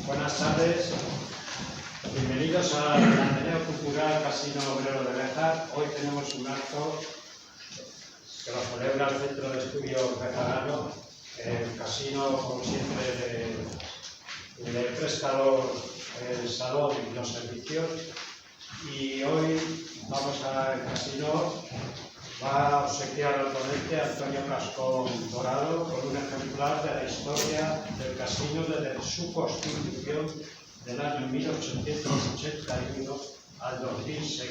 Buenas tardes, bienvenidos al Ateneo Cultural Casino Obrero de Béjar. Hoy tenemos un acto que lo celebra el Centro de Estudios Bejarano. El casino, como siempre, le presta el salón y los servicios. Y hoy el casino va a obsequiar al ponente Antonio Cascón Dorado con un ejemplar de la historia del casino desde su constitución del año 1881 al 2006.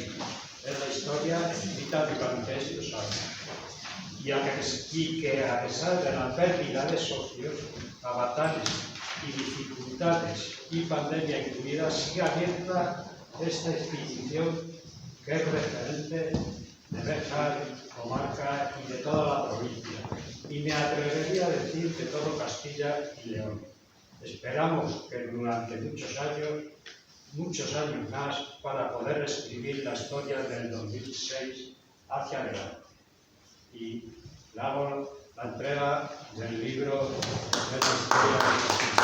Es la historia escrita durante estos años. Y que a pesar de la pérdida de socios, avatares y dificultades y pandemia incluida, sigue abierta esta institución que es referente de Béjar, comarca y de toda la provincia, y me atrevería a decir de todo Castilla y León. Esperamos que durante muchos años más, para poder escribir la historia del 2006 hacia adelante. Y le hago la entrega del libro de la historia del casino.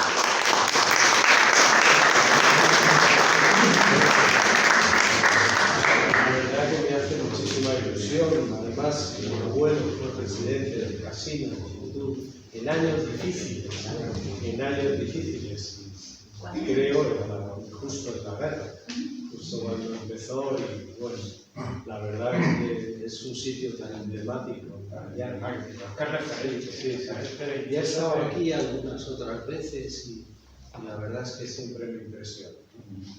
La verdad que me hace muchísima ilusión, además mi abuelo fue presidente del casino en años difíciles, creo, justo en la guerra, justo cuando empezó, y bueno, la verdad es que es un sitio tan emblemático, tan magnífico, ¿Qué referencia? y he estado aquí algunas otras veces y la verdad es que siempre me impresiona.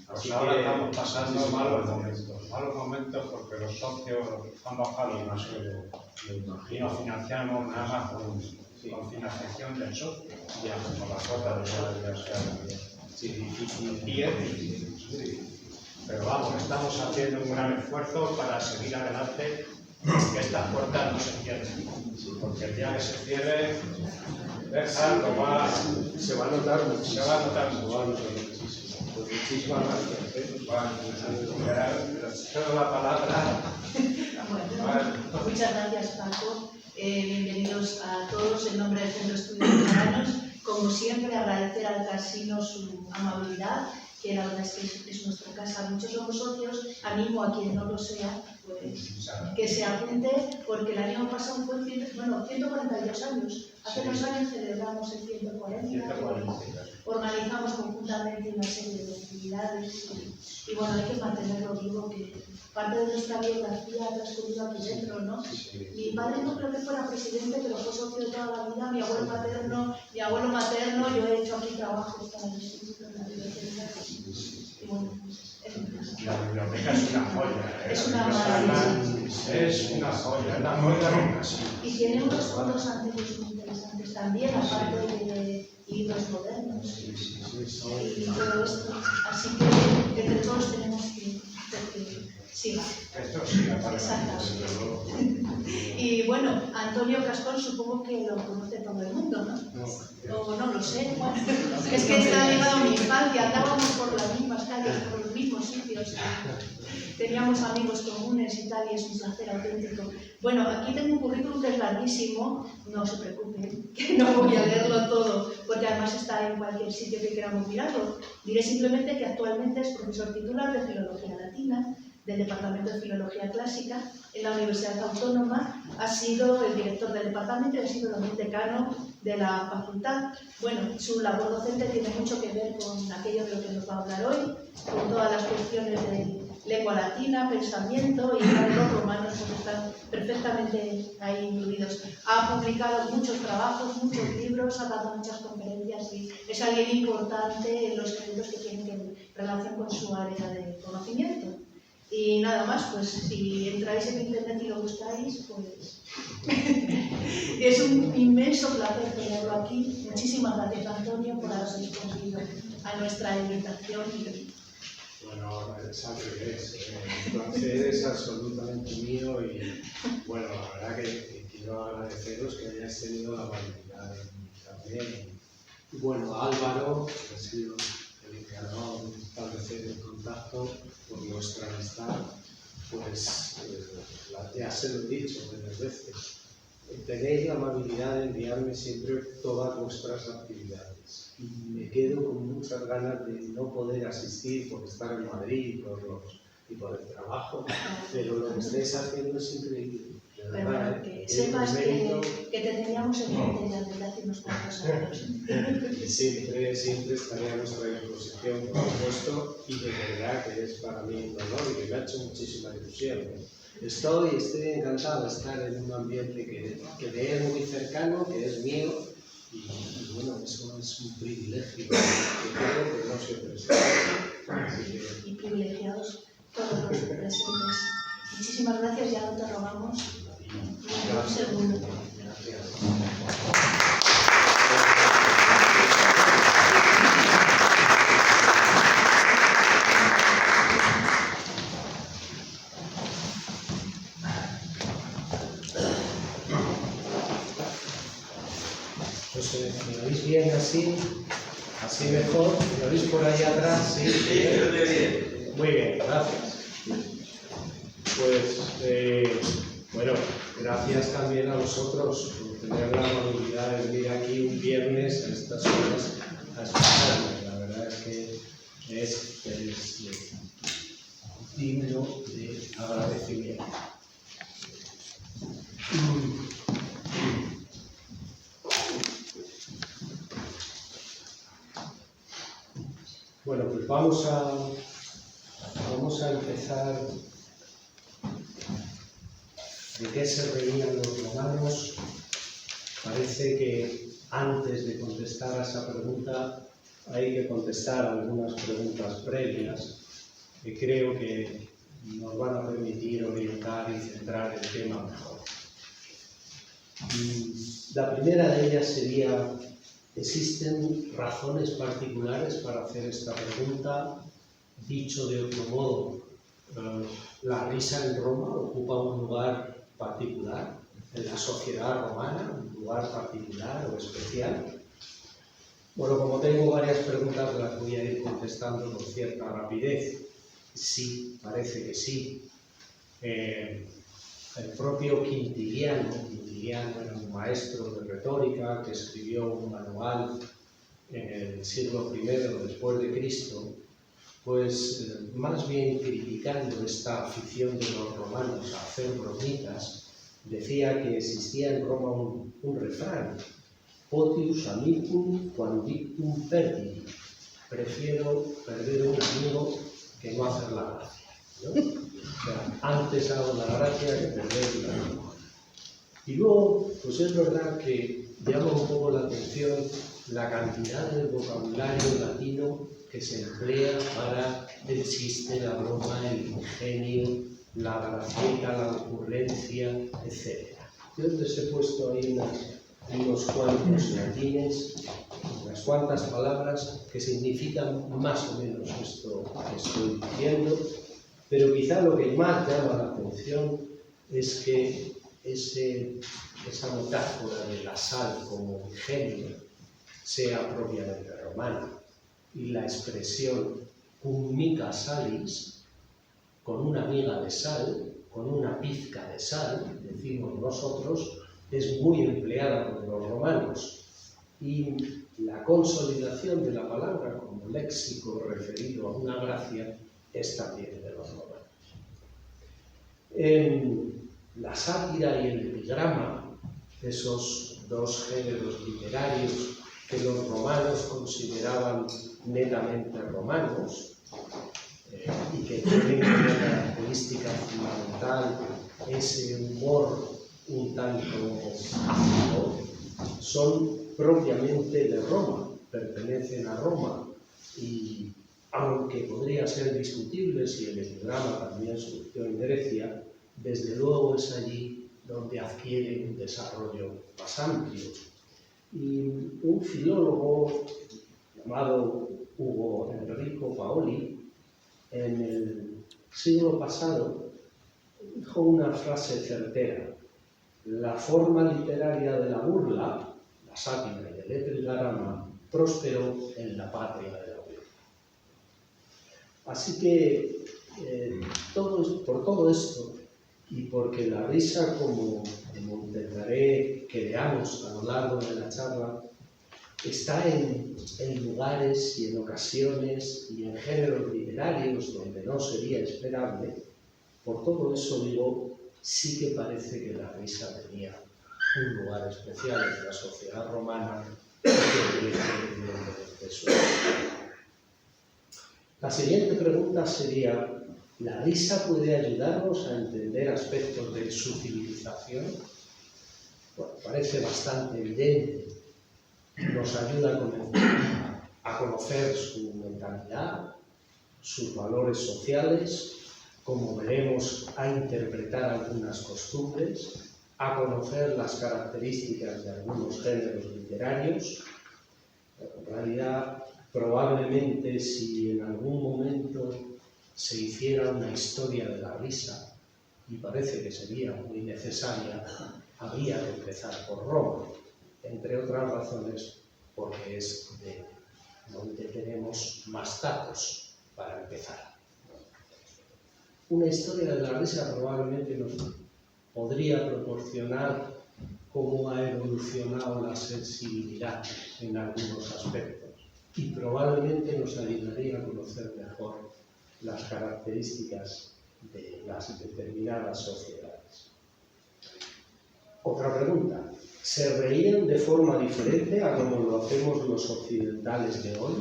Pues ahora estamos pasando malos momentos porque los socios han bajado una serie y nos financiamos nada más con financiación del socio, con la cuota de la universidad. Sí, difícil, y es difícil, sí. Pero vamos, estamos haciendo un gran esfuerzo para seguir adelante, que estas puertas no se cierren, porque el día que se cierre, Béjar se va a notar muchísimo. Pues muchísimas gracias. Cedo la palabra. Bueno, muchas gracias, Paco. Bienvenidos a todos en nombre del Centro de Estudios Veteranos. Como siempre, agradecer al casino su amabilidad, que la verdad es que es nuestra casa. Muchos somos socios. Animo a quien no lo sea, pues, que se apunte, porque el año pasado fue 142 años. Hace 2 años celebramos el 140. Organizamos conjuntamente una serie de actividades y bueno, hay que mantenerlo vivo, que parte de nuestra biografía ha transcurrido aquí dentro, ¿no? Mi padre no creo que fuera presidente, pero fue socio de toda la vida, mi abuelo materno, yo he hecho aquí trabajos para el instituto de la biblioteca y bueno, La biblioteca es una joya. Es una maravilla. Es una joya, es la joya del casino. Y tiene unos fondos anteriores muy interesantes también, aparte de libros modernos y todo esto. Así que entre todos tenemos que hacer que siga. Esto sí, Exactamente. Y bueno, Antonio Cascón supongo que lo conoce todo el mundo, ¿no? O no lo sé. Bueno, es que está ligado a mi infancia, andábamos por las mismas calles, por los mismos sitios. Teníamos amigos comunes y tal, y es un placer auténtico. Bueno, aquí tengo un currículum que es larguísimo, no se preocupen, que no voy a leerlo todo, porque además está en cualquier sitio que queramos mirarlo. Diré simplemente que actualmente es profesor titular de Filología Latina, del Departamento de Filología Clásica en la Universidad Autónoma, ha sido el director del departamento y ha sido también decano de la facultad. Bueno, su labor docente tiene mucho que ver con aquello de lo que nos va a hablar hoy, con todas las cuestiones de lengua latina, pensamiento y los romanos pues están perfectamente ahí incluidos. Ha publicado muchos trabajos, muchos libros, ha dado muchas conferencias y es alguien importante en los eventos que tienen relación con su área de conocimiento. Y nada más, pues si entráis en internet y lo buscáis, pues es un inmenso placer tenerlo aquí. Muchísimas gracias, Antonio, por haber respondido a nuestra invitación. Bueno, es al revés. El placer es absolutamente mío y bueno, la verdad que quiero agradeceros que hayáis tenido la amabilidad de también. Y bueno, Álvaro, que ha sido el encargado de establecer el contacto por nuestra amistad, pues ya se lo he dicho varias veces. tenéis la amabilidad de enviarme siempre todas vuestras actividades. Y me quedo con muchas ganas de no poder asistir por estar en Madrid y por el trabajo, pero lo que estáis haciendo es increíble. Pero bueno, que sepas que te teníamos en mente ya desde hace unos cuantos años. Siempre estaré a nuestra disposición, por supuesto, y de verdad que es para mí un honor y que me ha hecho muchísima ilusión. Estoy encantado de estar en un ambiente que me es muy cercano, que es mío, y bueno, eso es un privilegio que creo que no siempre se da. Y privilegiados todos los presentes. Muchísimas gracias, ya no te robamos. Un segundo. Pues me veis bien así mejor, me veis por ahí atrás, sí. Sí, pero te bien. Muy bien, gracias. Pues, bueno, gracias también a vosotros por tener la amabilidad de venir aquí un viernes a estas horas a escucharme. La verdad es que es digno de agradecimiento. Bueno, pues vamos a empezar. ¿De qué se reían los romanos? Parece que antes de contestar a esa pregunta hay que contestar algunas preguntas previas que creo que nos van a permitir orientar y centrar el tema mejor. La primera de ellas sería: ¿existen razones particulares para hacer esta pregunta? Dicho de otro modo, ¿la risa en Roma ocupa un lugar particular en la sociedad romana, un lugar particular o especial? Bueno, como tengo varias preguntas, las voy a ir contestando con cierta rapidez. Sí, parece que sí. El propio Quintiliano era un maestro de retórica que escribió un manual en el siglo I después de Cristo, pues más bien criticando esta afición de los romanos a hacer bromitas, decía que existía en Roma un refrán: potius amicum quam dictum perdidi. Prefiero perder un amigo que no hacer la gracia, ¿no? O sea, antes hago la gracia que perder un amigo. Y luego, pues es verdad que llama un poco la atención la cantidad de vocabulario latino que se emplea para el chiste, la broma, el ingenio, la gracieta, la ocurrencia, etc. Yo les he puesto ahí unos cuantos latines, unas cuantas palabras que significan más o menos esto que estoy diciendo, pero quizá lo que más llama la atención es que esa metáfora de la sal como ingenio sea propiamente romana, y la expresión cum mica salis, con una miga de sal, con una pizca de sal, decimos nosotros, es muy empleada por los romanos, y la consolidación de la palabra como léxico referido a una gracia es también de los romanos. La sátira y el epigrama, esos dos géneros literarios que los romanos consideraban netamente romanos y que tienen como característica fundamental ese humor un tanto ácido, son propiamente de Roma, pertenecen a Roma, y aunque podría ser discutible si el epigrama también surgió en Grecia, desde luego es allí donde adquiere un desarrollo más amplio. Y un filólogo llamado Ugo Enrico Paoli, en el siglo pasado, dijo una frase certera: la forma literaria de la burla, la sátira y el epigrama, prosperó en la patria de la burla. Así que, por todo esto, y porque la risa, como intentaré que veamos a lo largo de la charla, está en lugares y en ocasiones y en géneros literarios donde no sería esperable. Por todo eso digo, sí que parece que la risa tenía un lugar especial en la sociedad romana y de su época. La siguiente pregunta sería: ¿la risa puede ayudarnos a entender aspectos de su civilización? Bueno, parece bastante evidente. Nos ayuda a conocer su mentalidad, sus valores sociales, como veremos, a interpretar algunas costumbres, a conocer las características de algunos géneros literarios. En realidad, probablemente si en algún momento se hiciera una historia de la risa, y parece que sería muy necesaria, habría que empezar por Roma, entre otras razones porque es de donde tenemos más datos para empezar. Una historia de la risa probablemente nos podría proporcionar cómo ha evolucionado la sensibilidad en algunos aspectos y probablemente nos ayudaría a conocer mejor las características de las determinadas sociedades. Otra pregunta: ¿se reían de forma diferente a como lo hacemos los occidentales de hoy?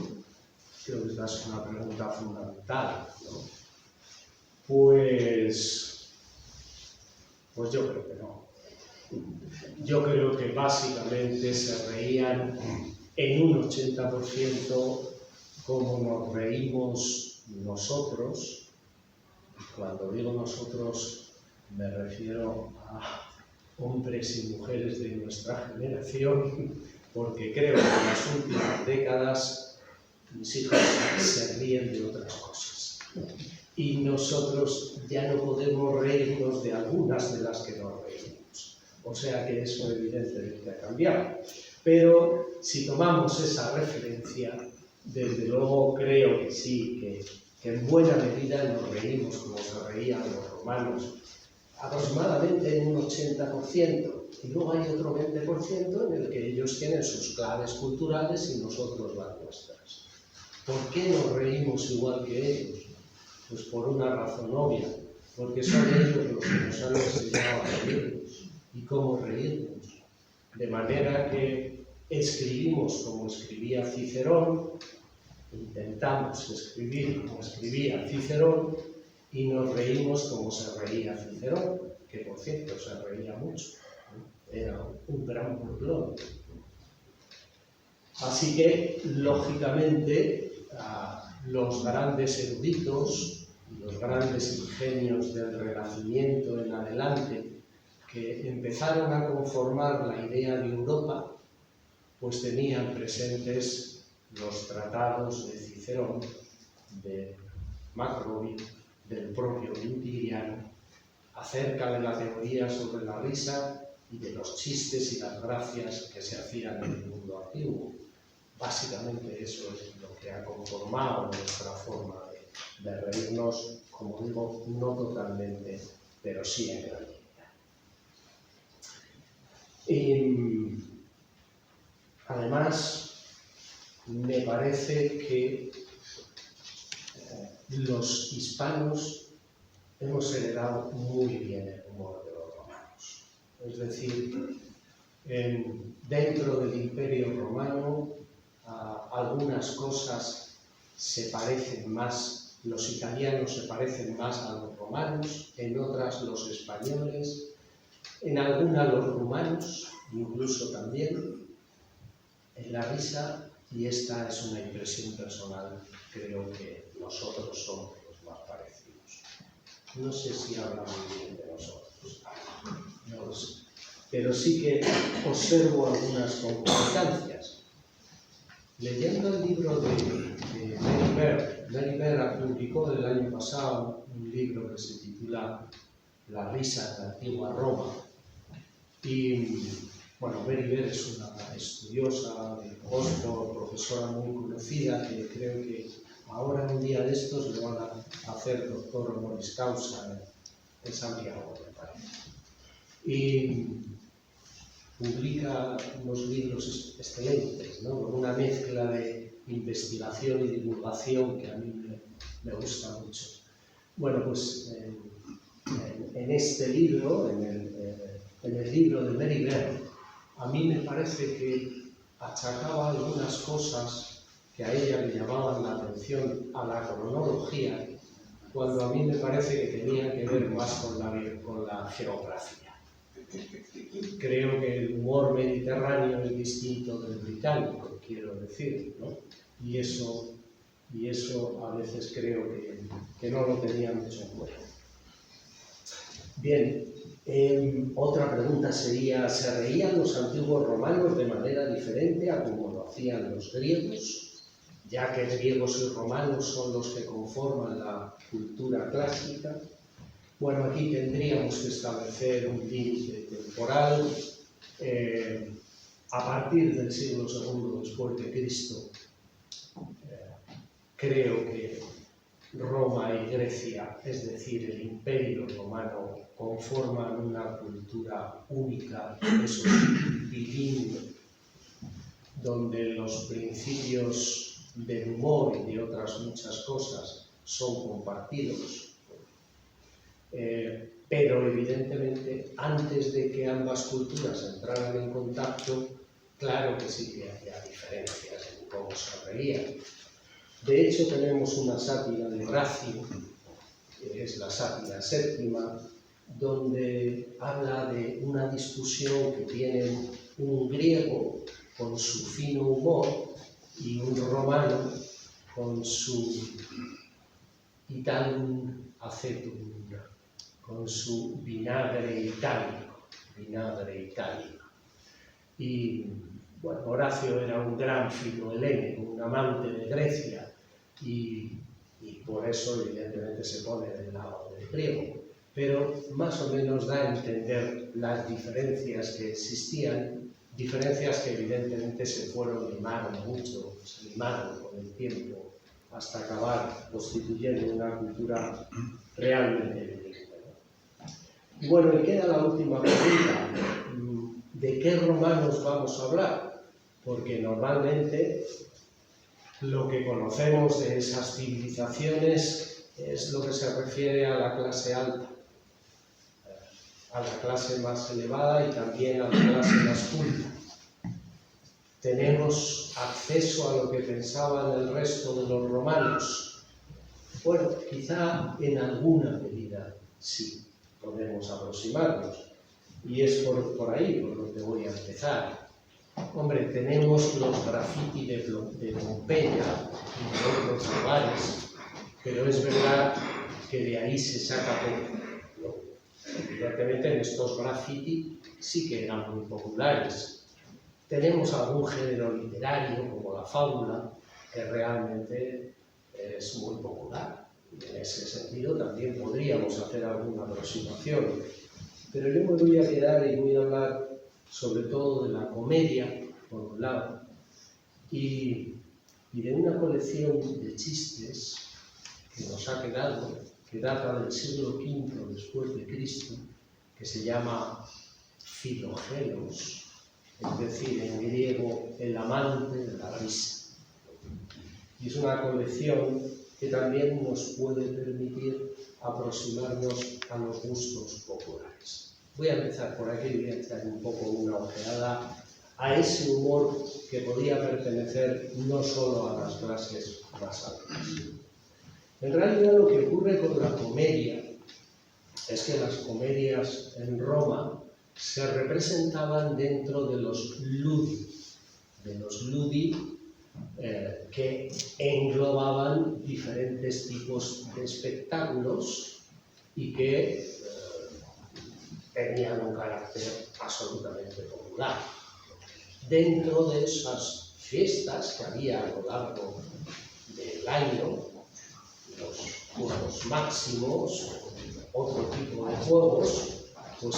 Creo que esta es una pregunta fundamental, ¿no? Pues yo creo que no. Yo creo que básicamente se reían en un 80% como nos reímos nosotros. Cuando digo nosotros me refiero a hombres y mujeres de nuestra generación, porque creo que en las últimas décadas mis hijos se ríen de otras cosas. Y nosotros ya no podemos reírnos de algunas de las que nos reímos. O sea que eso evidentemente ha cambiado. Pero si tomamos esa referencia, desde luego creo que sí, que en buena medida nos reímos como se reían los romanos, aproximadamente en un 80%. Y luego hay otro 20% en el que ellos tienen sus claves culturales y nosotros las nuestras. ¿Por qué nos reímos igual que ellos? Pues por una razón obvia, porque son ellos los que nos han enseñado a reírnos y cómo reírnos. De manera que escribimos como escribía Cicerón, intentamos escribir como escribía Cicerón y nos reímos como se reía Cicerón, que por cierto se reía mucho, era un gran burlón. Así que, lógicamente, los grandes eruditos y los grandes ingenios del Renacimiento en adelante, que empezaron a conformar la idea de Europa, pues tenían presentes los tratados de Cicerón, de Macrobio, del propio Quintiliano, acerca de la teoría sobre la risa y de los chistes y las gracias que se hacían en el mundo antiguo. Básicamente eso es lo que ha conformado nuestra forma de reírnos, como digo, no totalmente, pero sí en gran medida. Además, me parece que los hispanos hemos heredado muy bien el humor de los romanos. Es decir, dentro del Imperio Romano, algunas cosas se parecen más, los italianos se parecen más a los romanos, en otras los españoles, en algunas los rumanos, incluso también. En la risa, y esta es una impresión personal, creo que nosotros somos los más parecidos. No sé si habla muy bien de nosotros, no lo sé, pero sí que observo algunas concordancias. Leyendo el libro de Mary Beard publicó el año pasado un libro que se titula La risa en la antigua Roma. Y bueno, Mary Beard es una estudiosa de Oxford, profesora muy conocida, que creo que ahora en un día de estos le van a hacer doctor honoris causa en Santiago, me parece. Y publica unos libros excelentes, ¿no? Una mezcla de investigación y divulgación que a mí me gusta mucho. Bueno, pues en este libro, en el libro de Mary Bell, a mí me parece que achacaba algunas cosas que a ella le llamaban la atención a la cronología, cuando a mí me parece que tenía que ver más con la geografía. Creo que el humor mediterráneo es distinto del británico, quiero decir, ¿no? Y eso a veces creo que no lo tenía mucho en cuenta. Bien, otra pregunta sería, ¿se reían los antiguos romanos de manera diferente a como lo hacían los griegos? Ya que griegos y romanos son los que conforman la cultura clásica. Bueno, aquí tendríamos que establecer un límite temporal. A partir del siglo II después de Cristo, creo que Roma y Grecia, es decir, el Imperio Romano, conforman una cultura única, eso sí, bilingüe, donde los principios del humor y de otras muchas cosas son compartidos. Pero evidentemente, antes de que ambas culturas entraran en contacto, claro que sí que había diferencias en cómo se reían. De hecho, tenemos una sátira de Horacio, que es la sátira séptima, donde habla de una discusión que tienen un griego con su fino humor y un romano con su italum acetum, con su vinagre itálico. Y bueno, Horacio era un gran filohelénico, un amante de Grecia, y por eso evidentemente se pone del lado del griego, pero más o menos da a entender las diferencias que existían, diferencias que evidentemente se limaron mucho, se limaron con el tiempo, hasta acabar constituyendo una cultura realmente bilingüe. Y bueno, y queda la última pregunta, ¿de qué romanos vamos a hablar? Porque normalmente lo que conocemos de esas civilizaciones es lo que se refiere a la clase alta, a la clase más elevada y también a la clase más culta. ¿Tenemos acceso a lo que pensaban el resto de los romanos? Bueno, quizá en alguna medida sí podemos aproximarnos, y es por ahí por donde voy a empezar. Hombre, tenemos los graffiti de Pompeya y de otros lugares, pero es verdad que de ahí se saca poco. Evidentemente en estos graffiti sí que eran muy populares. Tenemos algún género literario, como la fábula, que realmente es muy popular. Y en ese sentido también podríamos hacer alguna aproximación. Pero yo me voy a quedar y voy a hablar sobre todo de la comedia, por un lado, y de una colección de chistes que nos ha quedado, que data del siglo V después de Cristo, que se llama Filogelos, es decir, en griego, el amante de la risa. Y es una colección que también nos puede permitir aproximarnos a los gustos populares. Voy a empezar por aquí y voy a echar un poco una ojeada a ese humor que podía pertenecer no solo a las clases más altas. En realidad lo que ocurre con la comedia es que las comedias en Roma se representaban dentro de los ludi, que englobaban diferentes tipos de espectáculos y que tenían un carácter absolutamente popular. Dentro de esas fiestas que había a lo largo del año, los juegos máximos, otro tipo de juegos, pues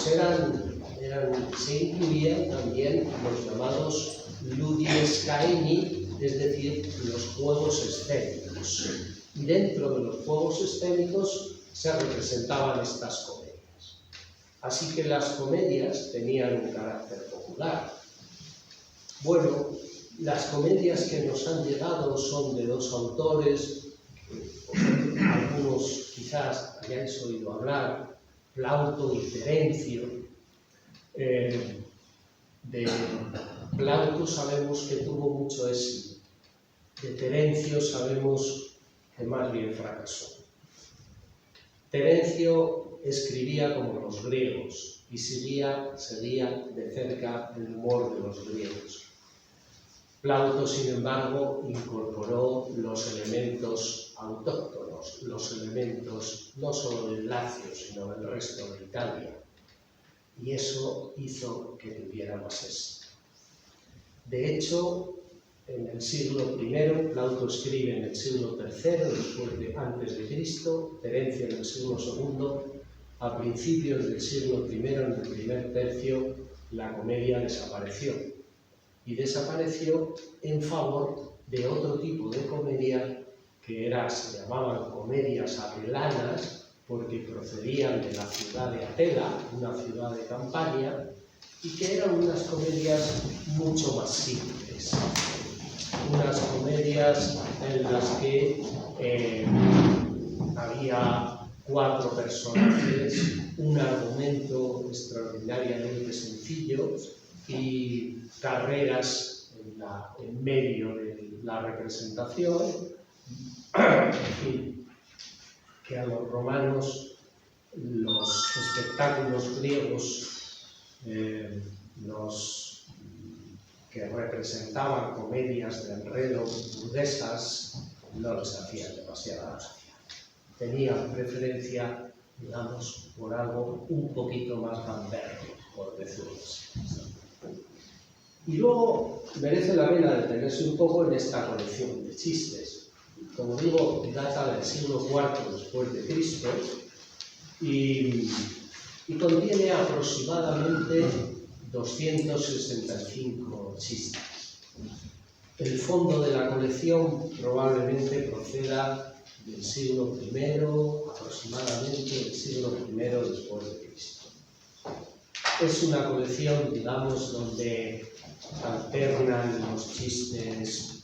se incluían también los llamados ludies caeni, es decir, los juegos escénicos. Y dentro de los juegos escénicos se representaban estas comedias. Así que las comedias tenían un carácter popular. Bueno, las comedias que nos han llegado son de dos autores, que algunos quizás hayáis oído hablar, Plauto y Terencio. De Plauto sabemos que tuvo mucho éxito, de Terencio sabemos que más bien fracasó. Terencio escribía como los griegos y seguía de cerca el humor de los griegos. Plauto, sin embargo, incorporó los elementos autóctonos, los elementos no solo del Lacio, sino del resto de Italia. Y eso hizo que tuviera más éxito. De hecho, en el siglo I, Plauto escribe en el siglo III, antes de Cristo, Terencio en el siglo II, a principios del siglo I, en el primer tercio, la comedia desapareció. Y desapareció en favor de otro tipo de comedia que se llamaban comedias atelanas, porque procedían de la ciudad de Atela, una ciudad de Campania, y que eran unas comedias mucho más simples. Unas comedias en las que había 4 personajes, un argumento extraordinariamente sencillo y carreras en medio de la representación, en fin, que a los romanos los espectáculos griegos que representaban comedias de enredo burguesas no les hacían demasiada gracia. Tenían preferencia, digamos, por algo un poquito más gamberro, por decirlo así. Y luego merece la pena detenerse un poco en esta colección de chistes. Como digo, data del siglo IV después de Cristo y contiene aproximadamente 265 chistes. El fondo de la colección probablemente proceda del siglo I, aproximadamente del siglo I después de Cristo. Es una colección, digamos, donde alternan los chistes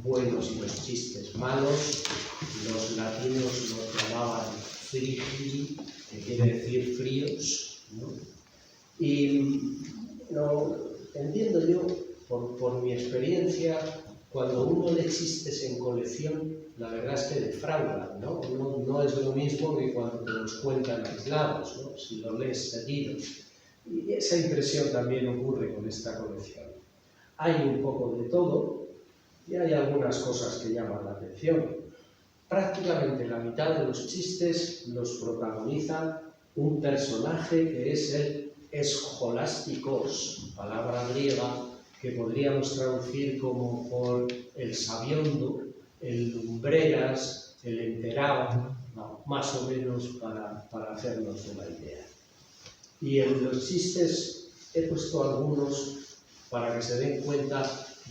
buenos y los chistes malos. Los latinos los llamaban frigidi, que quiere decir fríos, ¿no? Y entiendo yo, por mi experiencia, cuando uno lee chistes en colección, la verdad es que defraudan, ¿no? No es lo mismo que cuando te los cuentan aislados, ¿no? Si lo lees seguidos. Y esa impresión también ocurre con esta colección. Hay un poco de todo y hay algunas cosas que llaman la atención. Prácticamente la mitad de los chistes los protagoniza un personaje que es el escolásticos, palabra griega que podríamos traducir como por el sabiondo, el lumbreras, el enterado, más o menos para hacernos una idea. Y en los chistes he puesto algunos para que se den cuenta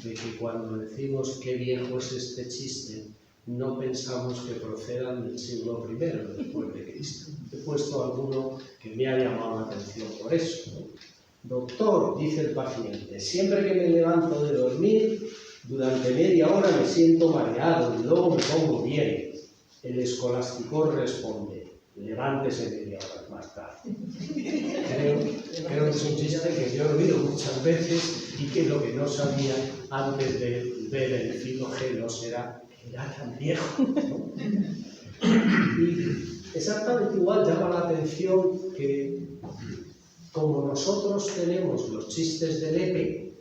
de que cuando decimos qué viejo es este chiste, no pensamos que procedan del siglo I después de Cristo. He puesto alguno que me ha llamado la atención por eso, ¿no? Doctor, dice el paciente, siempre que me levanto de dormir, durante media hora me siento mareado y luego me pongo bien. El escolástico responde, levántese media hora más tarde. Creo que es un chiste que yo he oído muchas veces y que lo que no sabía antes de ver el Filogelos era tan viejo, ¿no? Y exactamente igual llama la atención que, como nosotros tenemos los chistes de Lepe,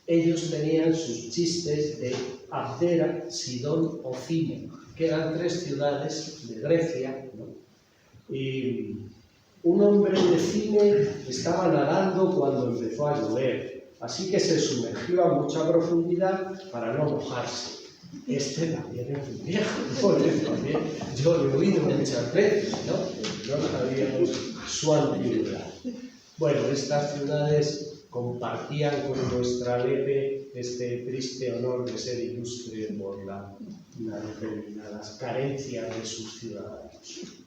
ellos tenían sus chistes de Abdera, Sidón o Cine, que eran 3 ciudades de Grecia, ¿no? Y un hombre de Cine estaba nadando cuando empezó a llover, así que se sumergió a mucha profundidad para no mojarse. Este también es un viejo, también yo lo he oído muchas veces, ¿no? No sabíamos su antigüedad. Bueno, estas ciudades compartían con nuestra Lepe este triste honor de ser ilustre por las carencias de sus ciudadanos.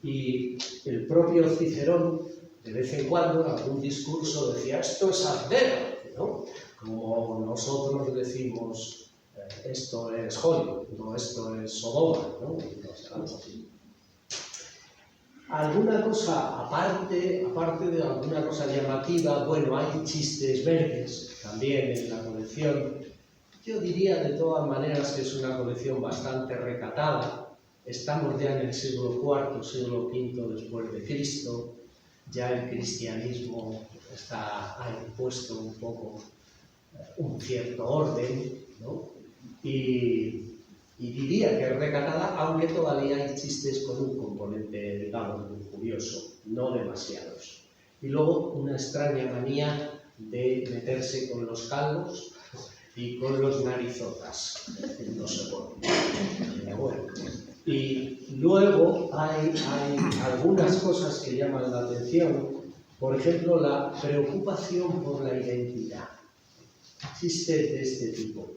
Y el propio Cicerón de vez en cuando en algún discurso decía esto es Ardera, ¿no? Como nosotros decimos esto es Hollywood, no, esto es Sodoma, ¿no? Algo así. Alguna cosa aparte de alguna cosa llamativa, bueno, hay chistes verdes también en la colección. Yo diría de todas maneras que es una colección bastante recatada. Estamos ya en el siglo IV, siglo V después de Cristo. Ya el cristianismo ha impuesto un poco un cierto orden, ¿no? Y diría que es recatada, aunque todavía hay chistes con un componente, digamos, muy curioso, no demasiados. Y luego una extraña manía de meterse con los calvos y con los narizotas, no sé por qué. Pero bueno. Y luego hay algunas cosas que llaman la atención, por ejemplo, la preocupación por la identidad. Chistes de este tipo.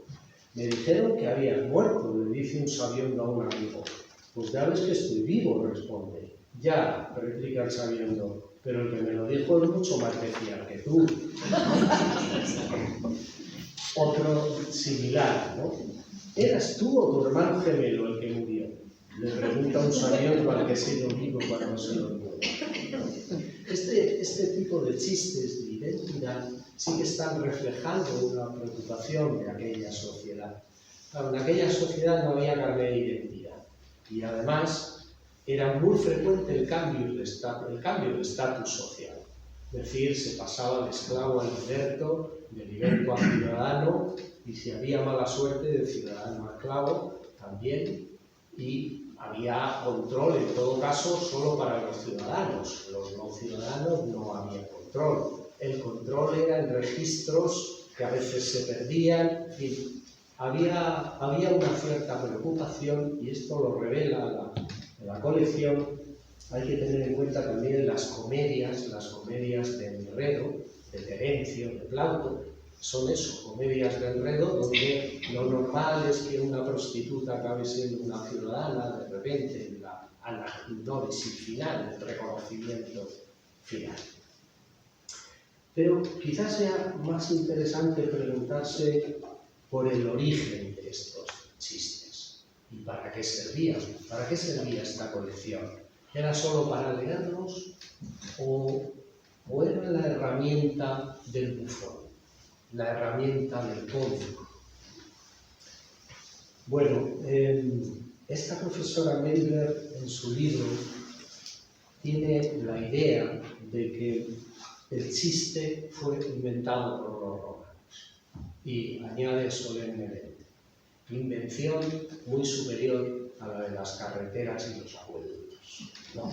Me dijeron que habías muerto, le dice un sabiondo a un amigo. Pues ya ves que estoy vivo, responde. Ya, replica el sabiondo, pero el que me lo dijo es mucho más de fiar que tú. Otro similar, ¿no? ¿Eras tú o tu hermano gemelo el que murió? Le pregunta un sabiondo al que se lo vivo cuando se lo muere. Este tipo de chistes de identidad sí que están reflejando una preocupación de aquella sociedad. Claro, en aquella sociedad no había carne de identidad y además era muy frecuente el cambio de estatus social. Es decir, se pasaba de esclavo a liberto, de liberto a ciudadano, y si había mala suerte, de ciudadano a esclavo también, y había control, en todo caso, solo para los ciudadanos. Los no ciudadanos no había control. El control era en registros que a veces se perdían, en fin, había una cierta preocupación, y esto lo revela la colección. Hay que tener en cuenta también las comedias de enredo, de Terencio, de Plauto. Son eso, comedias de enredo, donde lo normal es que una prostituta acabe siendo una ciudadana, de repente, en la anagnosis final, el reconocimiento final. Pero quizás sea más interesante preguntarse por el origen de estos chistes y para qué servían. ¿Para qué servía esta colección? ¿Era solo para leerlos o era la herramienta del bufón, la herramienta del cómico? Bueno, esta profesora Mendler en su libro tiene la idea de que el chiste fue inventado por los romanos y añade solemnemente, invención muy superior a la de las carreteras y los acueductos, ¿no?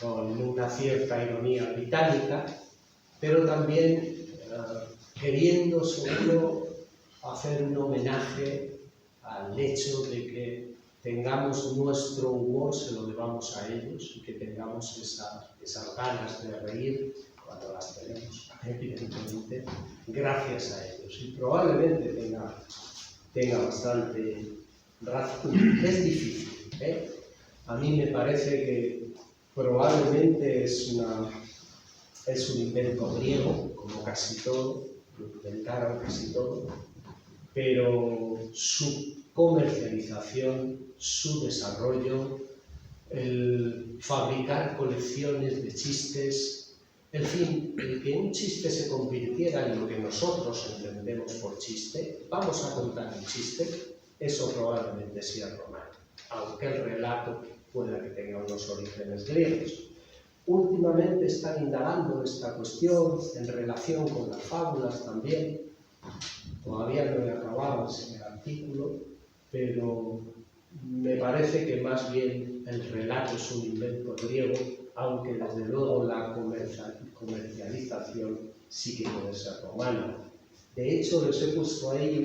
Con una cierta ironía británica, pero también queriendo seguro hacer un homenaje al hecho de que tengamos nuestro humor, se lo debamos a ellos, y que tengamos esas ganas de reír cuando las tenemos, evidentemente, gracias a ellos. Y probablemente tenga bastante razón. Es difícil, ¿eh? A mí me parece que probablemente es un invento griego, como casi todo, lo inventaron casi todo, pero su comercialización, su desarrollo, el fabricar colecciones de chistes, en fin, el que un chiste se convirtiera en lo que nosotros entendemos por chiste, vamos a contar un chiste, eso probablemente sea romano, aunque el relato pueda que tenga unos orígenes griegos. Últimamente están indagando esta cuestión en relación con las fábulas también. Todavía no he acabado ese artículo, pero me parece que más bien el relato es un invento griego, aunque desde luego la comercialización sí que puede ser romana. De hecho, les he puesto ahí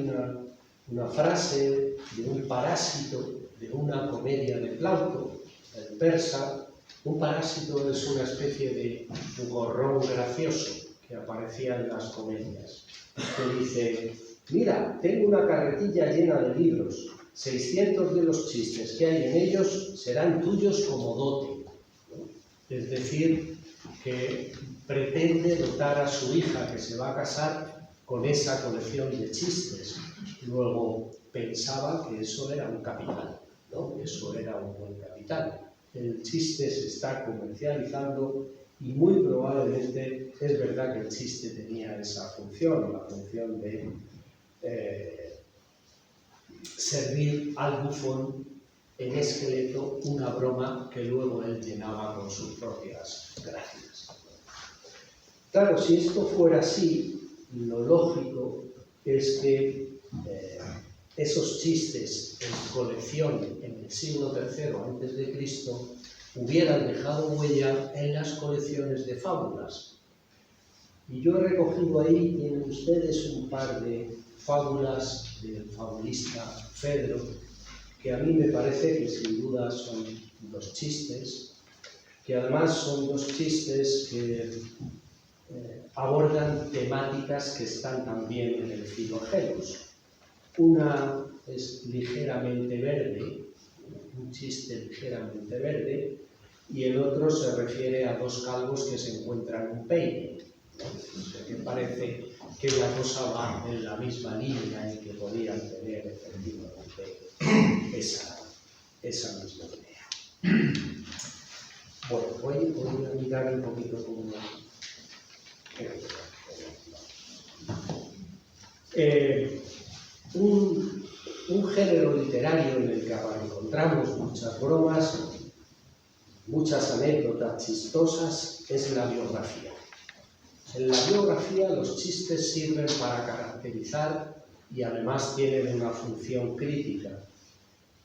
una frase de un parásito de una comedia de Plauto, el persa. Un parásito es una especie de gorrón gracioso que aparecía en las comedias, que dice: mira, tengo una carretilla llena de libros, 600 de los chistes que hay en ellos serán tuyos como dote, ¿no? Es decir, que pretende dotar a su hija que se va a casar con esa colección de chistes. Luego pensaba que eso era un capital, ¿no? Eso era un buen capital. El chiste se está comercializando y muy probablemente es verdad que el chiste tenía esa función, la función de servir al bufón en esqueleto una broma que luego él llenaba con sus propias gracias. Claro, si esto fuera así, lo lógico es que esos chistes en colección en el siglo III a.C. hubieran dejado huella en las colecciones de fábulas. Y yo he recogido ahí, tienen ustedes un par de fábulas del fabulista Fedro, que a mí me parece que sin duda son dos chistes, que además son dos chistes que abordan temáticas que están también en el Filogelos. Una es ligeramente verde, un chiste ligeramente verde, y el otro se refiere a dos calvos que se encuentran un peine. O sea, que parece que la cosa va en la misma línea y que podrían tener efectivamente esa misma idea. Bueno, voy a mirar un poquito cómo... Un género literario en el que encontramos muchas bromas, muchas anécdotas chistosas, es la biografía. En la biografía los chistes sirven para caracterizar y además tienen una función crítica.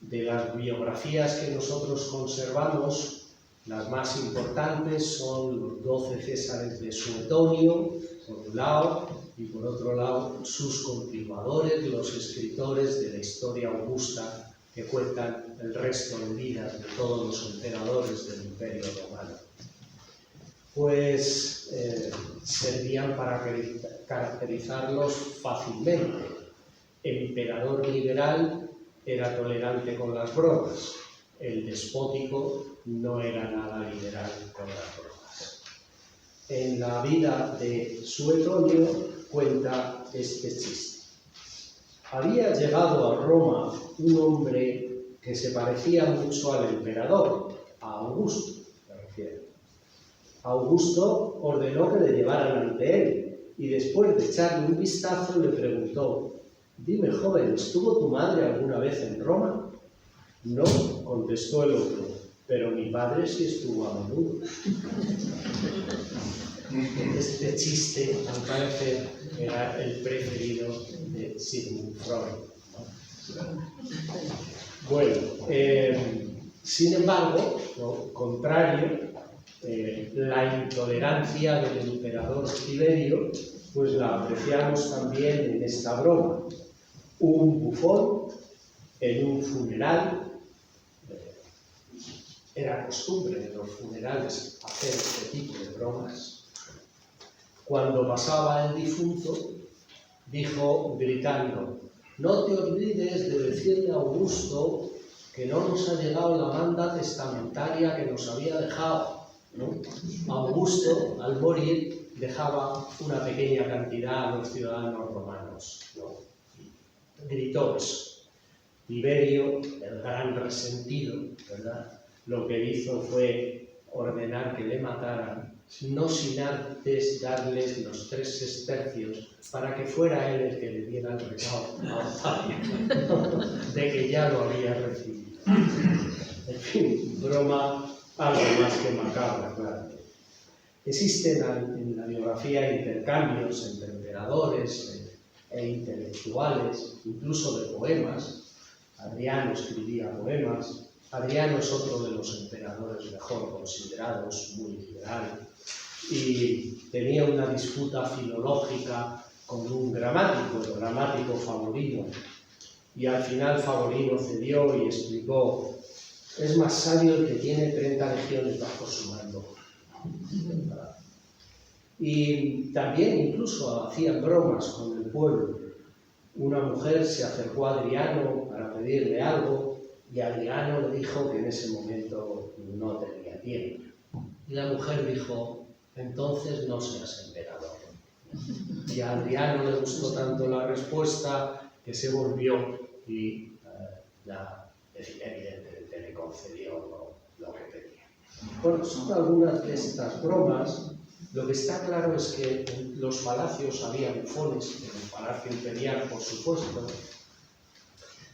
De las biografías que nosotros conservamos, las más importantes son los 12 Césares de Suetonio, por un lado, y por otro lado sus continuadores, los escritores de la historia augusta que cuentan el resto de vidas de todos los emperadores del Imperio Romano. Pues servían para caracterizarlos fácilmente. El emperador liberal era tolerante con las bromas, el despótico no era nada liberal con las bromas. En la vida de Suetonio cuenta este chiste. Había llegado a Roma un hombre que se parecía mucho al emperador, a Augusto, me refiero. Augusto ordenó que le llevaran ante él y después de echarle un vistazo le preguntó: «Dime, joven, ¿estuvo tu madre alguna vez en Roma?» «No», contestó el otro, «pero mi padre sí estuvo a menudo». Este chiste, al parecer, era el preferido de Sigmund Freud, ¿no? Bueno, sin embargo, lo contrario, la intolerancia del emperador Tiberio, pues la apreciamos también en esta broma. Un bufón en un funeral, era costumbre en los funerales hacer este tipo de bromas. Cuando pasaba el difunto, dijo gritando: «No te olvides de decirle a Augusto que no nos ha llegado la manda testamentaria que nos había dejado», ¿no? Augusto, al morir, dejaba una pequeña cantidad a los ciudadanos romanos, ¿no? Gritó eso. Tiberio, el gran resentido, ¿verdad?, lo que hizo fue ordenar que le mataran, no sin antes darles los 3 sestercios para que fuera él el que le diera el recado a Octavio de que ya lo había recibido. En fin, broma algo más que macabra, claro. Existen en la biografía intercambios entre emperadores e intelectuales, incluso de poemas. Adriano escribía poemas. Adriano es otro de los emperadores mejor considerados, muy liberal, y tenía una disputa filológica con un gramático, el gramático Favorino, y al final Favorino cedió y explicó: «Es más sabio el que tiene 30 legiones bajo su mando». Y también incluso hacían bromas con el pueblo. Una mujer se acercó a Adriano para pedirle algo, y Adriano le dijo que en ese momento no tenía tiempo. Y la mujer dijo: entonces no seas emperador. Y a Adriano le gustó tanto la respuesta que se volvió y evidentemente le concedió lo que pedía. Bueno, son algunas de estas bromas. Lo que está claro es que en los palacios había bufones, en el palacio imperial, por supuesto.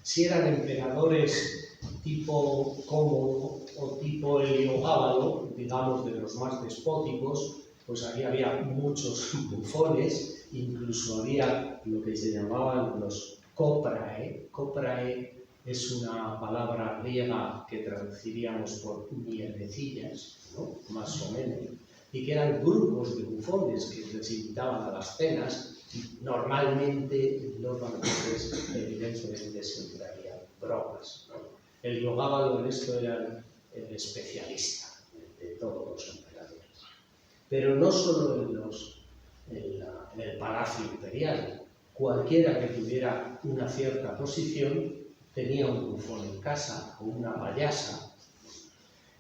Si eran emperadores tipo Cómodo o tipo Heliogábalo, digamos de los más despóticos, pues ahí había muchos bufones, incluso había lo que se llamaban los coprae. Coprae es una palabra griega que traduciríamos por mierdecillas, ¿no? Más o menos, y que eran grupos de bufones que les invitaban a las cenas, y normalmente los banquetes evidentemente siempre había bromas, ¿no? Heliogábalo en esto era el especialista de todos los emperadores. Pero no solo en el palacio imperial, cualquiera que tuviera una cierta posición tenía un bufón en casa o una payasa.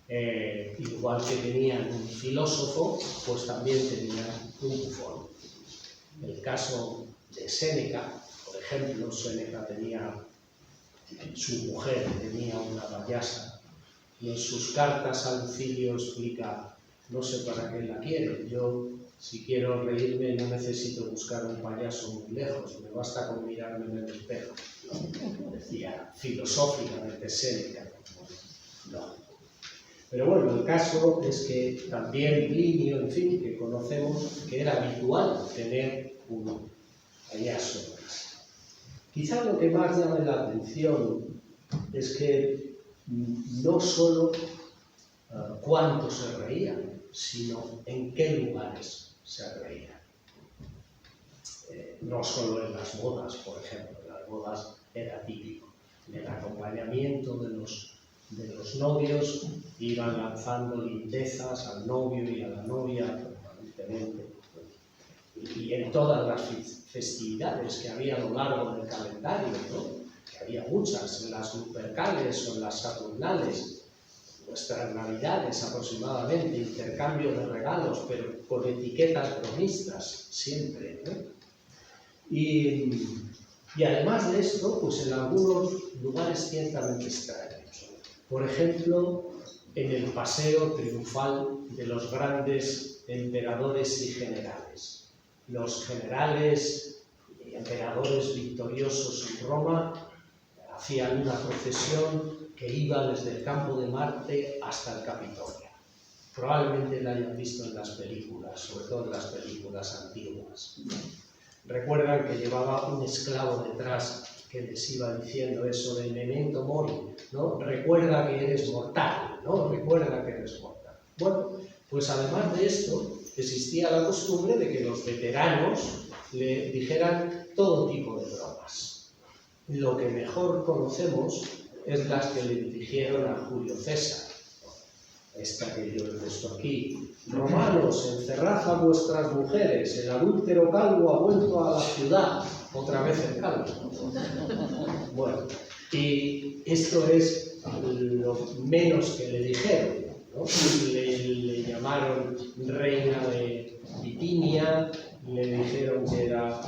Igual que tenían un filósofo, pues también tenían un bufón. En el caso de Séneca, por ejemplo, Séneca su mujer tenía una payasa, y en sus cartas a Lucilio explica: no sé para qué la quiero, yo si quiero reírme no necesito buscar un payaso muy lejos, me basta con mirarme en el espejo, ¿no? Decía filosóficamente Séneca. No. Pero bueno, el caso es que también Plinio, en fin, que conocemos que era habitual tener un payaso en casa. Quizá lo que más llama la atención es que no solo cuánto se reían, sino en qué lugares se reían. No solo en las bodas, por ejemplo. En las bodas era típico. En el acompañamiento de los novios iban lanzando lindezas al novio y a la novia permanentemente. Y en todas las festividades que había a lo largo del calendario, ¿no? Que había muchas, en las lupercales o en las saturnales, nuestras navidades aproximadamente, intercambio de regalos, pero con etiquetas bromistas, siempre, ¿no? Y además de esto, pues en algunos lugares ciertamente extraños. Por ejemplo, en el paseo triunfal de los grandes emperadores y generales. Los generales y emperadores victoriosos en Roma hacían una procesión que iba desde el campo de Marte hasta el Capitolio. Probablemente la hayan visto en las películas, sobre todo en las películas antiguas. Recuerdan que llevaba un esclavo detrás que les iba diciendo eso de memento mori, ¿no? Recuerda que eres mortal, ¿no? Recuerda que eres mortal. Bueno, pues además de esto, existía la costumbre de que los veteranos le dijeran todo tipo de bromas. Lo que mejor conocemos es las que le dirigieron a Julio César. Esta que yo he puesto aquí: romanos, encerrad a vuestras mujeres, el adúltero calvo ha vuelto a la ciudad, otra vez el calvo. Bueno, y esto es lo menos que le dijeron, ¿no? Le llamaron reina de Bitinia, le dijeron que era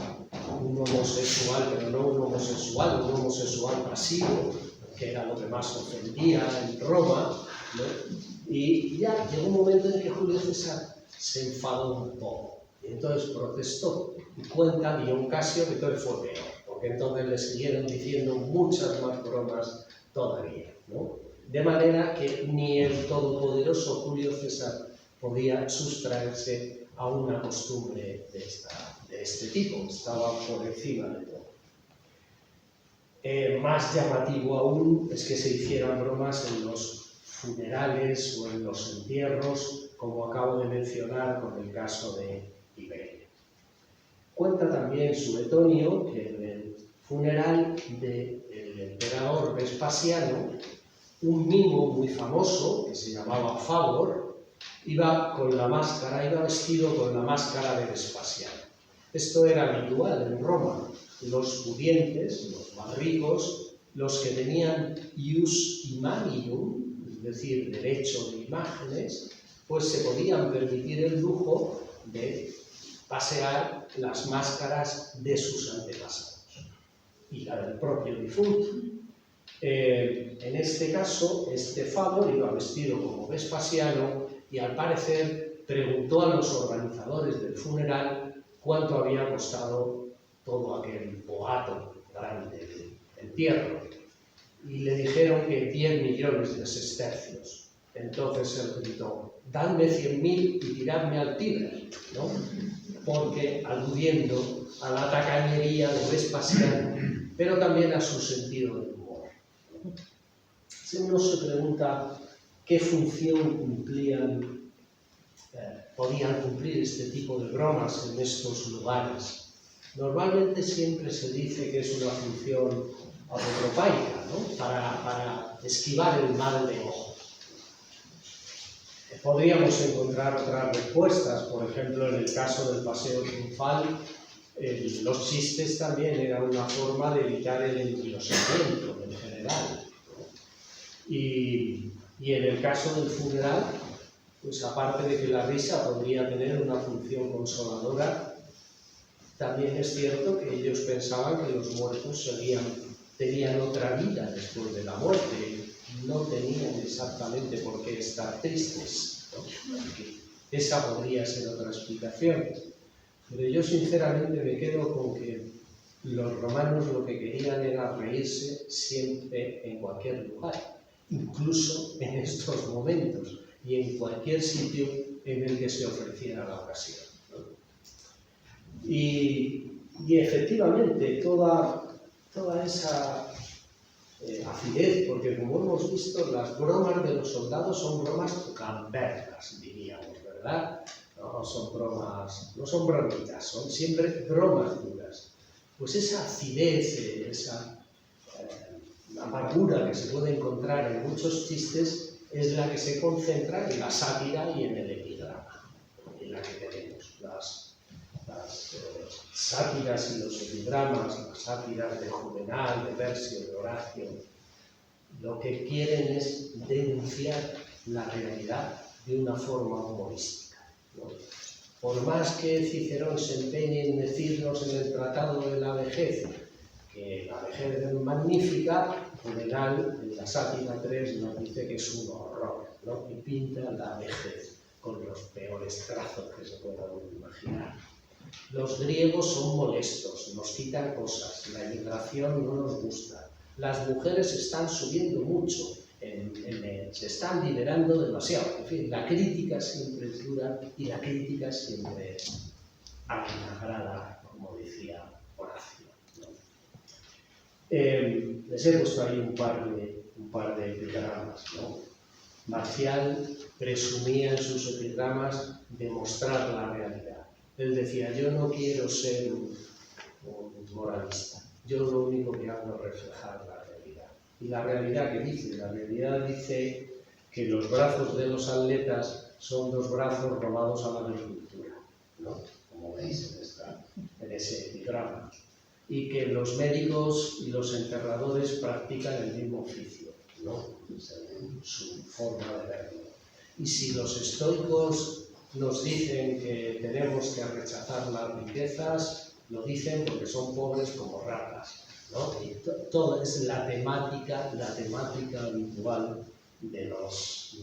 un homosexual, pero no un homosexual pasivo, que era lo que más ofendía en Roma, ¿no? Y ya llegó un momento en que Julio César se enfadó un poco, y entonces protestó, y cuenta Dion Casio que todo fue peor, porque entonces le siguieron diciendo muchas más bromas todavía, ¿no? De manera que ni el todopoderoso Julio César podía sustraerse a una costumbre de este tipo, estaba por encima de todo. Más llamativo aún es que se hicieran bromas en los funerales o en los entierros, como acabo de mencionar con el caso de Tiberio. Cuenta también Suetonio que en el funeral del emperador Vespasiano, un mimo muy famoso, que se llamaba Fagor, iba vestido con la máscara de Vespasiano. Esto era habitual en Roma. Los pudientes, los más ricos, los que tenían ius imaginum, es decir, derecho de imágenes, pues se podían permitir el lujo de pasear las máscaras de sus antepasados y la del propio difunto. En este caso, este Fávor iba vestido como Vespasiano y al parecer preguntó a los organizadores del funeral cuánto había costado todo aquel boato grande de entierro. Y le dijeron que 10 millones de sestercios. Entonces él gritó: dadme 100.000 y tiradme al Tíber, ¿no? Porque aludiendo a la tacañería de Vespasiano, pero también a su sentido del humor. Si uno se pregunta qué función podían cumplir este tipo de bromas en estos lugares, normalmente siempre se dice que es una función apotropaica, ¿no? Para esquivar el mal de ojo. Podríamos encontrar otras respuestas, por ejemplo, en el caso del paseo triunfal, los chistes también eran una forma de evitar el endiosamiento en general. Y en el caso del funeral, pues aparte de que la risa podría tener una función consoladora, también es cierto que ellos pensaban que los muertos tenían otra vida después de la muerte, no tenían exactamente por qué estar tristes, ¿no? Esa podría ser otra explicación. Pero yo sinceramente me quedo con que los romanos lo que querían era reírse siempre en cualquier lugar, incluso en estos momentos y en cualquier sitio en el que se ofreciera la ocasión, ¿no? Y efectivamente toda esa acidez, porque como hemos visto, las bromas de los soldados son bromas gamberras, diríamos, ¿verdad? No son bromas, no son bromitas, son siempre bromas duras. Pues esa acidez, esa amargura que se puede encontrar en muchos chistes es la que se concentra en la sátira y en el epigrama, en la que tenemos las sátiras y los epigramas, las sátiras de Juvenal, de Versio, de Horacio. Lo que quieren es denunciar la realidad de una forma humorística, ¿no? Por más que Cicerón se empeñe en decirnos en el Tratado de la Vejez que la vejez es magnífica, Juvenal en la Sátira 3 nos dice que es un horror, ¿no? Y pinta la vejez con los peores trazos que se puedan imaginar. Los griegos son molestos, nos quitan cosas, la emigración no nos gusta, las mujeres están subiendo mucho, se están liberando demasiado. En fin, la crítica siempre es dura y la crítica siempre es avinagrada, como decía Horacio, ¿no? Les he puesto ahí un par de epigramas, ¿no? Marcial presumía en sus epigramas de mostrar la realidad. Él decía: yo no quiero ser un moralista, yo lo único que hago es reflejar la realidad. ¿Y la realidad qué dice? La realidad dice que los brazos de los atletas son 2 brazos robados a la agricultura, ¿no? Como veis en ese epigrama. Y que los médicos y los enterradores practican el mismo oficio, ¿no? Según su forma de verlo. Y si los estoicos nos dicen que tenemos que rechazar las riquezas, lo dicen porque son pobres como ratas, ¿no? Y toda es la temática habitual de los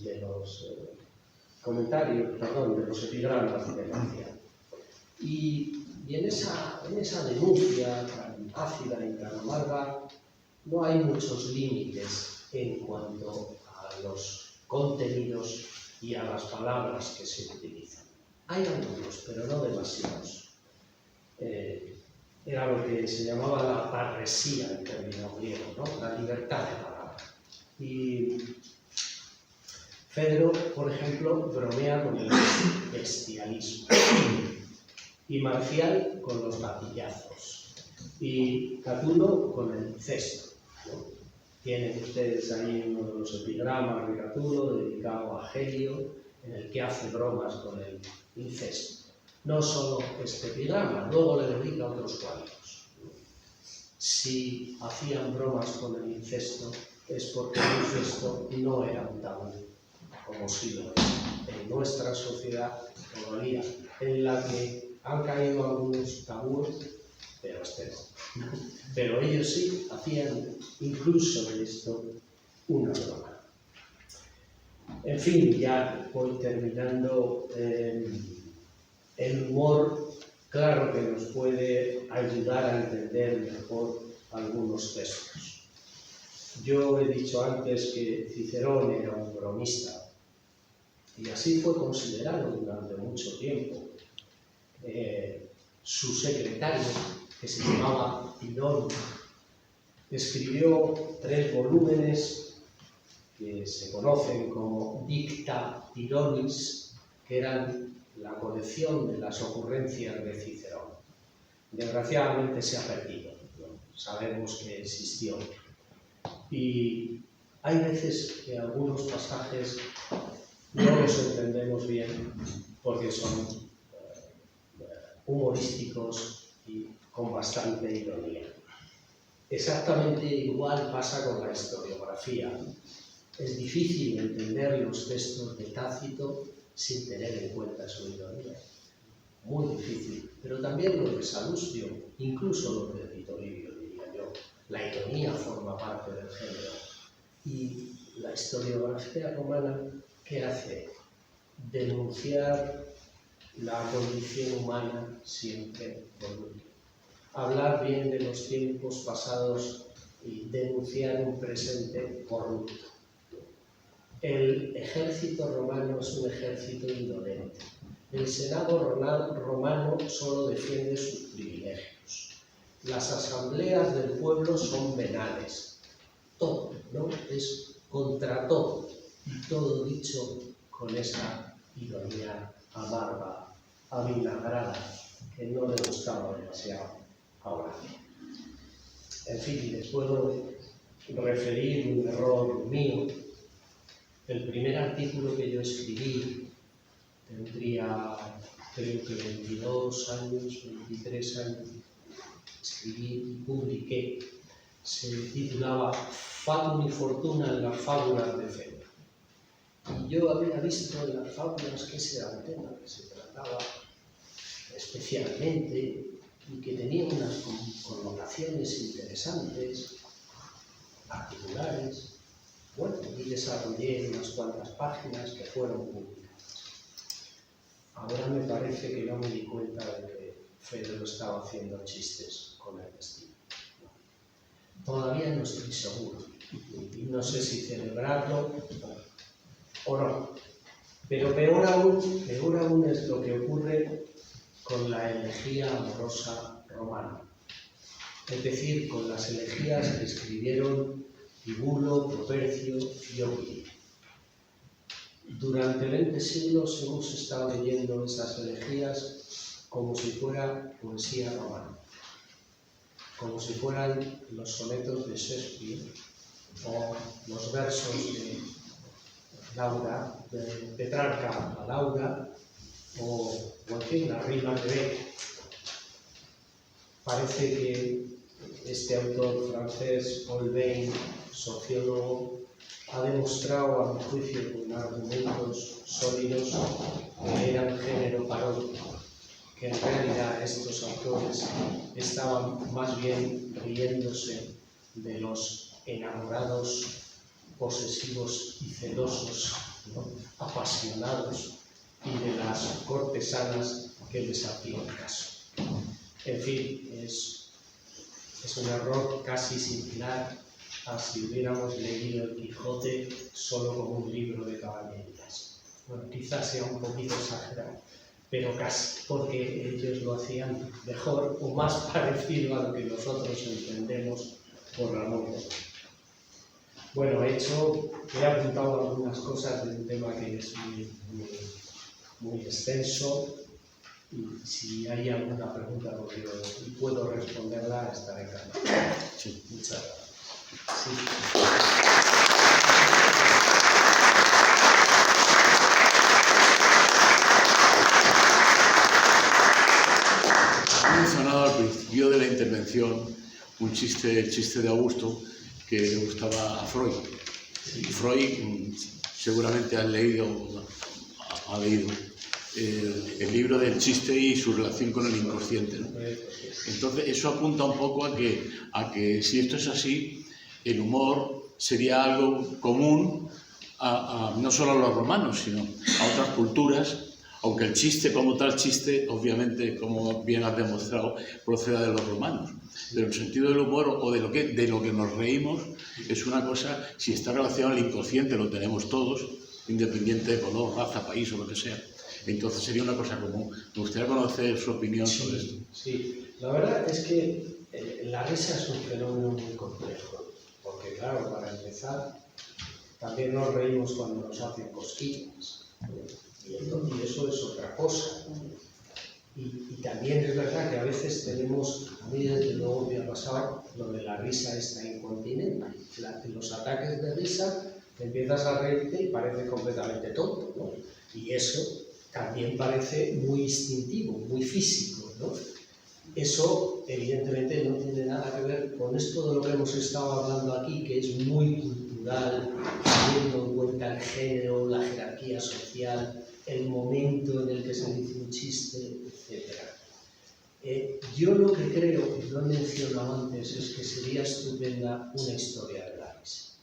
comentarios, perdón, de los epigramas de Marcial. Y en esa denuncia tan ácida y tan amarga no hay muchos límites en cuanto a los contenidos y a las palabras que se utilizan. Hay algunos, pero no demasiados. Era lo que se llamaba la parresía en término griego, ¿no? La libertad de palabra. Y Fedro, por ejemplo, bromea con el bestialismo. Y Marcial con los gatillazos. Y Catulo con el incesto, ¿no? Tienen ustedes ahí uno de los epigramas de Catulo dedicado a Gelio, en el que hace bromas con el incesto. No solo este epigrama, luego le dedica otros cuantos. Si hacían bromas con el incesto es porque el incesto no era un tabú. como sí lo es en nuestra sociedad todavía, en la que han caído algunos tabúes, pero pero ellos sí hacían incluso de esto una broma. En fin, ya voy terminando. El humor, claro que nos puede ayudar a entender mejor algunos textos. Yo he dicho antes que Cicerón era un bromista, y así fue considerado durante mucho tiempo. Su secretario, que se llamaba Tirón, escribió 3 volúmenes que se conocen como Dicta Tironis, que eran la colección de las ocurrencias de Cicerón. Desgraciadamente se ha perdido, ¿no? Sabemos que existió. Y hay veces que algunos pasajes no los entendemos bien porque son humorísticos y con bastante ironía. Exactamente igual pasa con la historiografía. Es difícil entender los textos de Tácito sin tener en cuenta su ironía. Muy difícil. Pero también los de Salustio, incluso los de Tito Livio, diría yo. La ironía forma parte del género. Y la historiografía romana, ¿qué hace? Denunciar la condición humana siempre corrupta. Hablar bien de los tiempos pasados y denunciar un presente corrupto. El ejército romano es un ejército indolente. El Senado romano solo defiende sus privilegios. Las asambleas del pueblo son venales. Todo, ¿no? Es contra todo. Y todo dicho con esa ironía amarga, avinagrada, que no le gustaba demasiado ahora. En fin, les puedo referir un error mío. El primer artículo que yo escribí tendría, creo que 22 años, 23 años, escribí y publiqué. Se titulaba Fatum y Fortuna en las fábulas de Feno. Y yo había visto en las fábulas que ese era un tema que se trataba especialmente y que tenía unas connotaciones interesantes, particulares. Bueno, y desarrollé unas cuantas páginas que fueron publicadas. Ahora me parece que no me di cuenta de que Fedro estaba haciendo chistes con el destino. Todavía no estoy seguro. Y no sé si celebrarlo o no. Pero peor aún es lo que ocurre con la elegía amorosa romana. Es decir, con las elegías que escribieron Tibulo, Propercio y Ovidio. Durante 20 siglos hemos estado leyendo esas elegías como si fuera poesía romana, como si fueran los sonetos de Shakespeare o los versos de Laura, de Petrarca a Laura, o en fin, la rima de Beck. Parece que este autor francés, Paul Bain, sociólogo, ha demostrado, a mi juicio, con argumentos sólidos, que eran género paródico, que en realidad estos autores estaban más bien riéndose de los enamorados, posesivos y celosos, ¿no?, apasionados, y de las cortesanas que les hacían caso. En fin, es un error casi similar a si hubiéramos leído el Quijote solo como un libro de caballerías. Bueno, quizás sea un poquito exagerado, pero casi, porque ellos lo hacían mejor o más parecido a lo que nosotros entendemos por la novela. Bueno, he apuntado algunas cosas de un tema que es muy extenso, y si hay alguna pregunta y puedo responderla, estaré encantado. Sí. Muchas gracias. Sí. He mencionado al principio de la intervención el chiste de Augusto que le gustaba a Freud. Y Freud seguramente has leído, ha leído el libro del chiste y su relación con el inconsciente, ¿no? Entonces, eso apunta un poco a que si esto es así, el humor sería algo común no solo a los romanos, sino a otras culturas, aunque el chiste como tal chiste, obviamente, como bien has demostrado, proceda de los romanos. Pero el sentido del humor o de lo que nos reímos es una cosa, si está relacionado al inconsciente, lo tenemos todos, independiente de color, raza, país o lo que sea. Entonces sería una cosa común. Me gustaría conocer su opinión sobre esto. Sí, la verdad es que la risa es un fenómeno muy complejo, porque claro, para empezar, también nos reímos cuando nos hacen cosquillas, y eso es otra cosa. Y también es verdad que a veces tenemos, a mí desde luego me ha pasado, lo de la risa está incontinente. Los ataques de risa, empiezas a reírte y parece completamente tonto, ¿no? Y eso también parece muy instintivo, muy físico, ¿no? Eso, evidentemente, no tiene nada que ver con esto de lo que hemos estado hablando aquí, que es muy cultural, teniendo en cuenta el género, la jerarquía social, el momento en el que se dice un chiste, etc. Yo lo que creo, y lo he mencionado antes, es que sería estupenda una historia de la risa.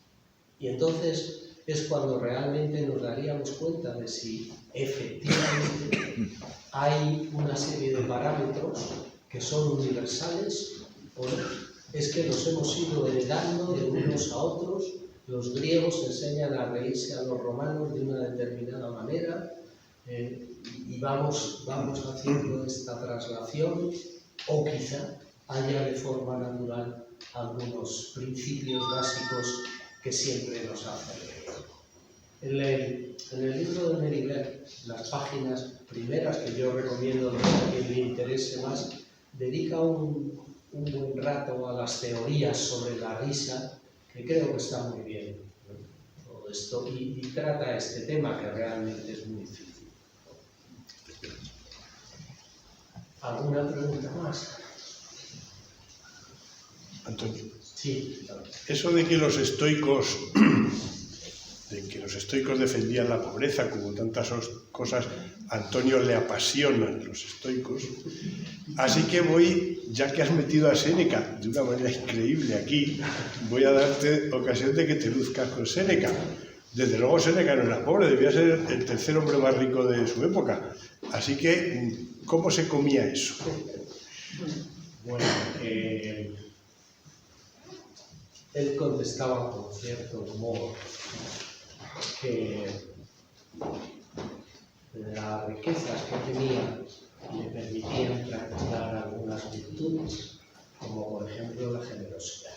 Y entonces es cuando realmente nos daríamos cuenta de si efectivamente hay una serie de parámetros que son universales o no. Es que los hemos ido heredando de unos a otros. Los griegos enseñan a reírse a los romanos de una determinada manera y vamos haciendo esta traslación, o quizá haya de forma natural algunos principios básicos que siempre nos hacen reír. En el libro de Meribel, las páginas primeras que yo recomiendo a quien le interese más, dedica un buen rato a las teorías sobre la risa, que creo que está muy bien, ¿no? Todo esto, y trata este tema que realmente es muy difícil. ¿Alguna pregunta más? Antonio, Sí, claro. eso de que los estoicos defendían la pobreza, como tantas cosas, a Antonio le apasionan los estoicos. Así que ya que has metido a Séneca de una manera increíble aquí, voy a darte ocasión de que te luzcas con Séneca. Desde luego Séneca no era pobre, debía ser el tercer hombre más rico de su época. Así que, ¿cómo se comía eso? Bueno, él contestaba con cierto humor que las riquezas que tenía le permitían practicar algunas virtudes, como por ejemplo la generosidad.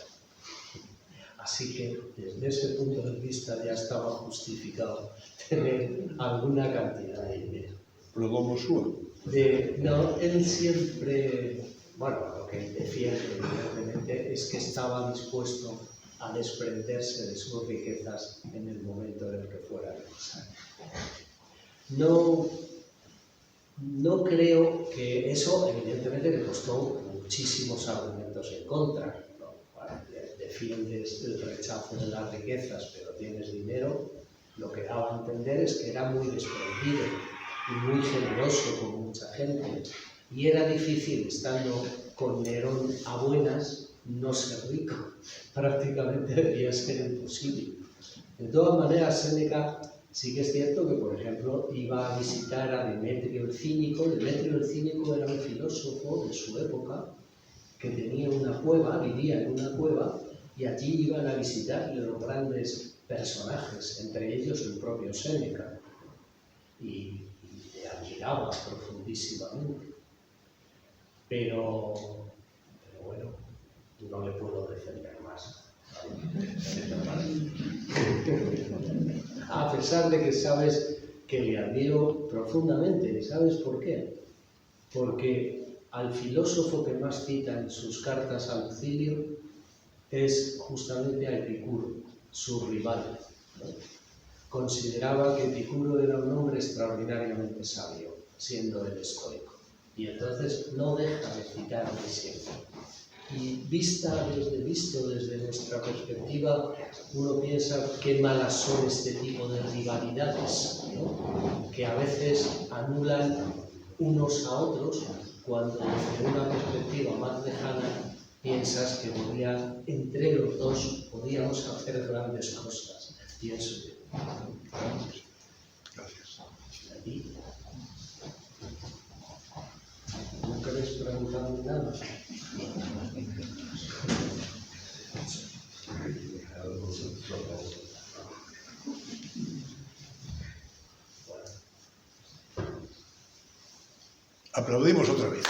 Así que desde ese punto de vista ya estaba justificado tener alguna cantidad de dinero. Logomosúa. No, él siempre, bueno, lo que defiende evidentemente es que estaba dispuesto a desprenderse de sus riquezas en el momento en el que fuera necesario. No creo que eso, evidentemente, le costó muchísimos argumentos en contra, ¿no? Defiendes el rechazo de las riquezas, pero tienes dinero, lo que daba a entender es que era muy desprendido y muy generoso con mucha gente. Y era difícil, estando con Nerón a buenas, no ser rico. Prácticamente debía ser imposible. De todas maneras, Séneca sí que es cierto que, por ejemplo, iba a visitar a Demetrio el Cínico. Demetrio el Cínico era un filósofo de su época que tenía una cueva, vivía en una cueva, y allí iban a visitarle los grandes personajes, entre ellos el propio Séneca. Y le admiraba profundísimamente. Pero bueno, no le puedo defender más. A pesar de que sabes que le admiro profundamente. ¿Sabes por qué? Porque al filósofo que más cita en sus cartas a Lucilio es justamente a Epicuro, su rival, ¿no? Consideraba que Epicuro era un hombre extraordinariamente sabio, siendo él estoico. Y entonces no deja de citarle siempre. Y visto desde nuestra perspectiva, uno piensa qué malas son este tipo de rivalidades, ¿no? Que a veces anulan unos a otros, cuando desde una perspectiva más lejana piensas que entre los dos podíamos hacer grandes cosas. Pienso yo. Gracias. ¿A ti? ¿No queréis preguntarme nada? Aplaudimos otra vez.